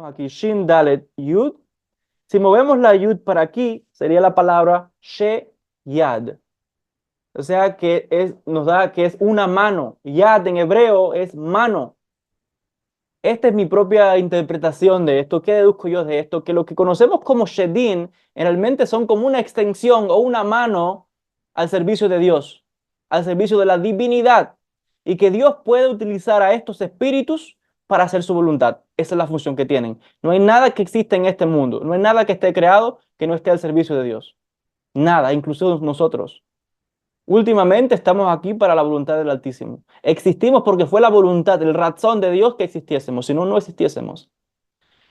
Tenemos aquí Shin Dalet Yud. Si movemos la Yud para aquí, sería la palabra She Yad. O sea que nos da que es una mano. Yad en hebreo es mano. Esta es mi propia interpretación de esto. ¿Qué deduzco yo de esto? Que lo que conocemos como Shedin realmente son como una extensión o una mano al servicio de Dios, al servicio de la divinidad, y que Dios puede utilizar a estos espíritus para hacer su voluntad. Esa es la función que tienen. No hay nada que exista en este mundo, no hay nada que esté creado que no esté al servicio de Dios. Nada, incluso nosotros. Últimamente estamos aquí para la voluntad del Altísimo. Existimos porque fue la voluntad, el razón de Dios que existiésemos, si no, no existiésemos.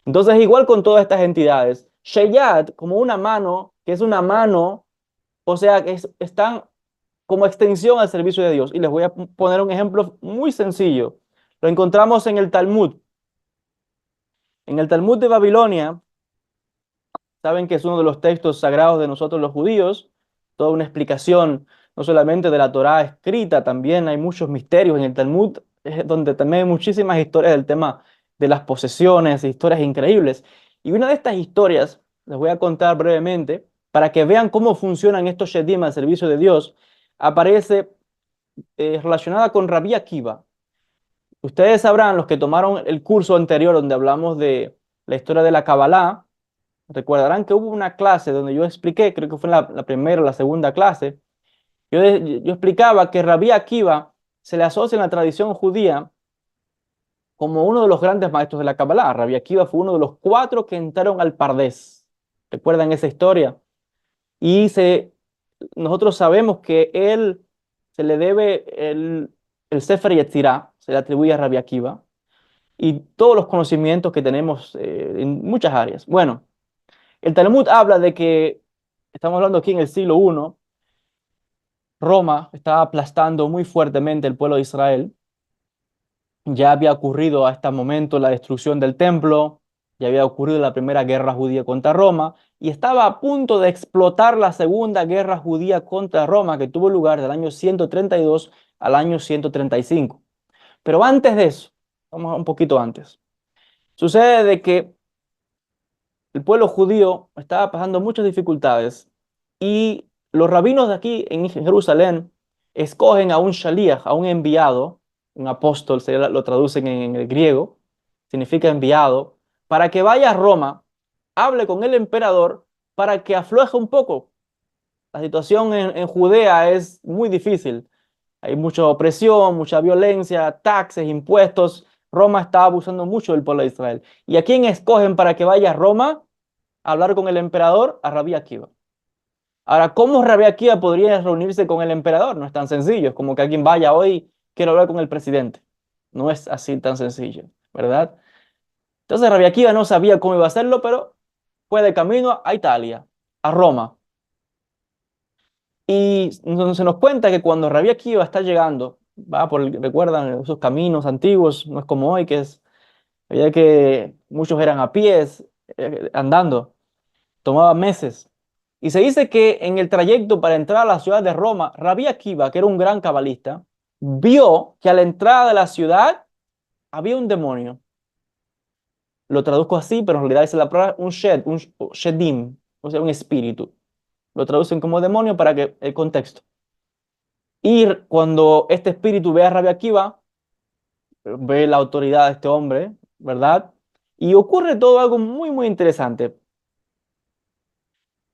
Entonces, igual con todas estas entidades, Sheyat, como una mano, que es una mano, o sea, que están como extensión al servicio de Dios. Y les voy a poner un ejemplo muy sencillo. Lo encontramos en el Talmud. En el Talmud de Babilonia, saben que es uno de los textos sagrados de nosotros los judíos, toda una explicación no solamente de la Torá escrita, también hay muchos misterios en el Talmud, donde también hay muchísimas historias del tema de las posesiones, historias increíbles. Y una de estas historias, les voy a contar brevemente, para que vean cómo funcionan estos Shedim al servicio de Dios, aparece relacionada con Rabí Akiva. Ustedes sabrán, los que tomaron el curso anterior donde hablamos de la historia de la Kabbalah, recordarán que hubo una clase donde yo expliqué, creo que fue la primera o la segunda clase, yo explicaba que Rabí Akiva se le asocia en la tradición judía como uno de los grandes maestros de la Kabbalah. Rabí Akiva fue uno de los 4 que entraron al Pardés. ¿Recuerdan esa historia? Y nosotros sabemos que él se le debe el Sefer Yetzirah, se le atribuye a Rabí Akiva, y todos los conocimientos que tenemos en muchas áreas. Bueno, el Talmud habla de que, estamos hablando aquí en el siglo I, Roma estaba aplastando muy fuertemente el pueblo de Israel. Ya había ocurrido a este momento la destrucción del templo, ya había ocurrido la primera guerra judía contra Roma, y estaba a punto de explotar la segunda guerra judía contra Roma, que tuvo lugar del año 132 al año 135. Pero antes de eso, vamos un poquito antes, sucede de que el pueblo judío estaba pasando muchas dificultades y los rabinos de aquí en Jerusalén escogen a un shaliach, a un enviado, un apóstol, lo traducen en el griego, significa enviado, para que vaya a Roma, hable con el emperador para que afloje un poco. La situación en Judea es muy difícil. Hay mucha opresión, mucha violencia, taxes, impuestos. Roma está abusando mucho del pueblo de Israel. ¿Y a quién escogen para que vaya a Roma a hablar con el emperador? A Rabí Akiva. Ahora, ¿cómo Rabí Akiva podría reunirse con el emperador? No es tan sencillo. Es como que alguien vaya hoy, quiero hablar con el presidente. No es así tan sencillo, ¿verdad? Entonces Rabí Akiva no sabía cómo iba a hacerlo, pero fue de camino a Italia, a Roma. Y se nos cuenta que cuando Rabí Akiva está llegando, recuerdan esos caminos antiguos, no es como hoy, había que muchos eran a pies, andando, tomaba meses. Y se dice que en el trayecto para entrar a la ciudad de Roma, Rabí Akiva, que era un gran cabalista, vio que a la entrada de la ciudad había un demonio. Lo traduzco así, pero en realidad es la palabra un shedim, o sea, un espíritu. Lo traducen como demonio para que el contexto. Y cuando este espíritu ve a Rabbi Akiva, ve la autoridad de este hombre, ¿verdad? Y ocurre todo algo muy, muy interesante.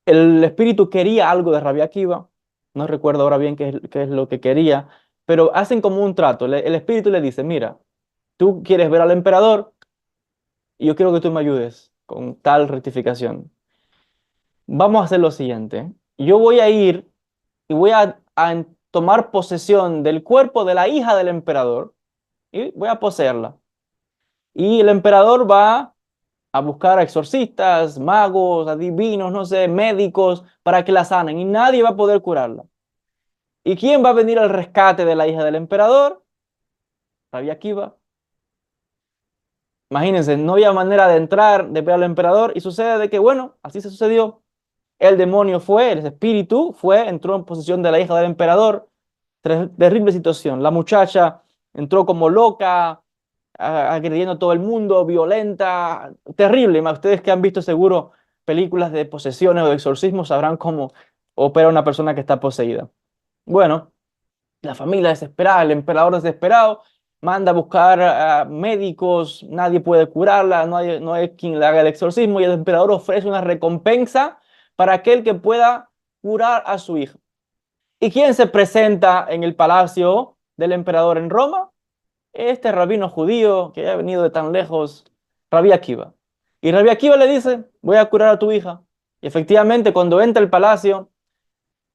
El espíritu quería algo de Rabbi Akiva, no recuerdo ahora bien qué es lo que quería, pero hacen como un trato. El espíritu le dice, mira, tú quieres ver al emperador y yo quiero que tú me ayudes con tal rectificación. Vamos a hacer lo siguiente. Yo voy a ir y voy a tomar posesión del cuerpo de la hija del emperador y voy a poseerla. Y el emperador va a buscar a exorcistas, magos, adivinos, no sé, médicos, para que la sanen y nadie va a poder curarla. ¿Y quién va a venir al rescate de la hija del emperador? Rabbi Akiva. Imagínense, no había manera de entrar, de ver al emperador, y sucede de que, bueno, así se sucedió. El demonio fue, el espíritu fue, entró en posesión de la hija del emperador. Terrible situación. La muchacha entró como loca, agrediendo a todo el mundo, violenta, terrible. Ustedes que han visto seguro películas de posesiones o de exorcismos sabrán cómo opera una persona que está poseída. Bueno, la familia desesperada, el emperador desesperado, manda a buscar a médicos, nadie puede curarla, no hay quien le haga el exorcismo y el emperador ofrece una recompensa para aquel que pueda curar a su hija. ¿Y quién se presenta en el palacio del emperador en Roma? Este rabino judío que ha venido de tan lejos, Rabí Akiva. Y Rabí Akiva le dice, voy a curar a tu hija. Y efectivamente, cuando entra al palacio,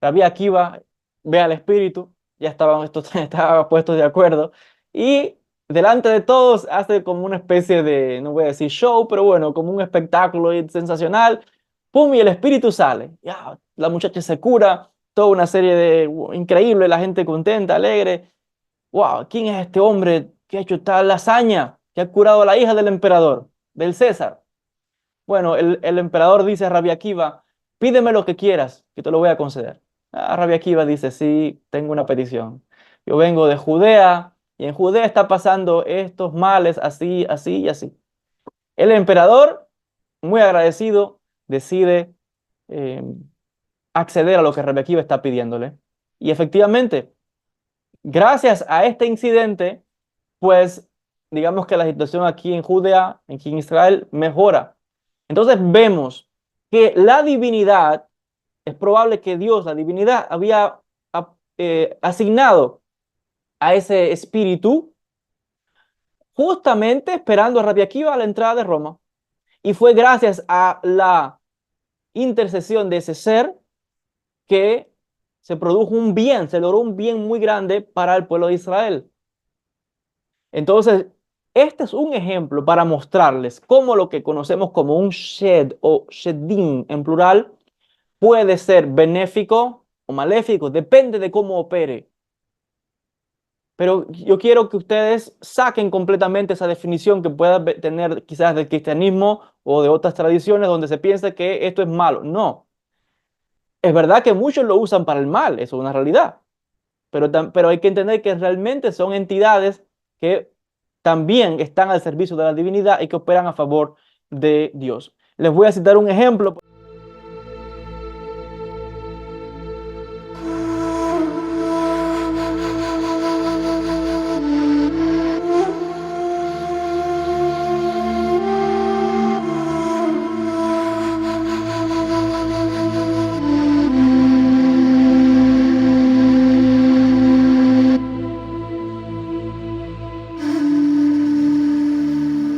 Rabí Akiva ve al espíritu, ya estaban estos estaban puestos de acuerdo, y delante de todos hace como una especie de, no voy a decir show, pero bueno, como un espectáculo sensacional. ¡Pum! Y el espíritu sale. Ya, la muchacha se cura, toda una serie de increíble, la gente contenta, alegre. ¡Wow! ¿Quién es este hombre que ha hecho tal hazaña? Que ha curado a la hija del emperador, del César. Bueno, el emperador dice a Rabbi Akiva, pídeme lo que quieras, que te lo voy a conceder. Rabbi Akiva dice, sí, tengo una petición. Yo vengo de Judea y en Judea está pasando estos males así, así y así. El emperador, muy agradecido, decide eh, acceder a lo que Rabbi Akiva está pidiéndole. Y efectivamente, gracias a este incidente, pues digamos que la situación aquí en Judea, aquí en Israel, mejora. Entonces vemos que la divinidad, es probable que Dios, la divinidad, había asignado a ese espíritu justamente esperando a Rabbi Akiva a la entrada de Roma. Y fue gracias a la intercesión de ese ser que se produjo un bien, se logró un bien muy grande para el pueblo de Israel. Entonces, este es un ejemplo para mostrarles cómo lo que conocemos como un shed o shedim en plural puede ser benéfico o maléfico, depende de cómo opere. Pero yo quiero que ustedes saquen completamente esa definición que pueda tener quizás del cristianismo o de otras tradiciones donde se piensa que esto es malo. No, es verdad que muchos lo usan para el mal, eso es una realidad. Pero hay que entender que realmente son entidades que también están al servicio de la divinidad y que operan a favor de Dios. Les voy a citar un ejemplo.